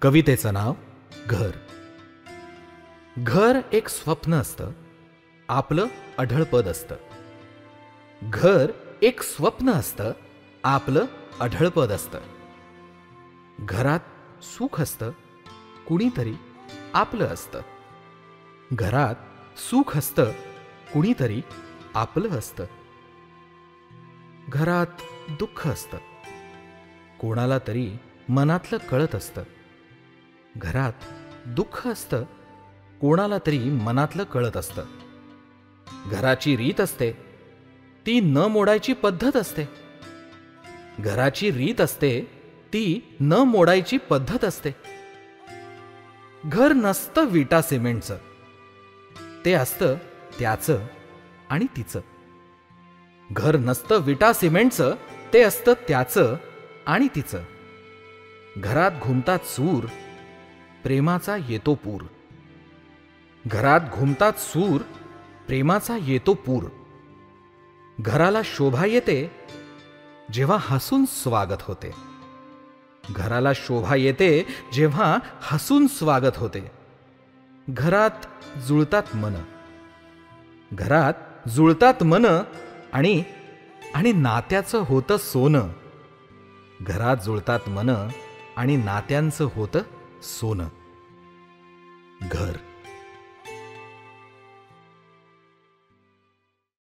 कवितेचं नाव घर. घर एक स्वप्न असतं, आपलं अढळपद असतं. घर एक स्वप्न असतं, आपलं अढळपद असतं. घरात सुख असतं, कुणीतरी आपलं असतं. घरात सुख असतं, कुणीतरी आपलं असतं. घरात दुःख असतं, कोणाला तरी मनातलं कळत असतं. घरात दुःख असतं, कोणाला तरी मनातलं कळत असतं. घराची रीत असते, ती न मोडायची पद्धत असते. घराची रीत असते, ती न मोडायची पद्धत असते. घर नसतं विटा सिमेंटचं, ते असतं त्याचं आणि तिचं. घर नसतं विटा सिमेंटचं, ते असतं त्याचं आणि तिचं. घरात घुमतात सूर, प्रेमाचा येतो पूर. घरात घुमतात सूर, प्रेमाचा येतो पूर. घराला शोभा येते, जेव्हा हसून स्वागत होते. घराला शोभा येते, जेव्हा हसून स्वागत होते. घरात जुळतात मन, घरात जुळतात मन आणि आणि नात्याचं होतं सोनं. घरात जुळतात मन आणि नात्यांचं होतं सोनं. घर.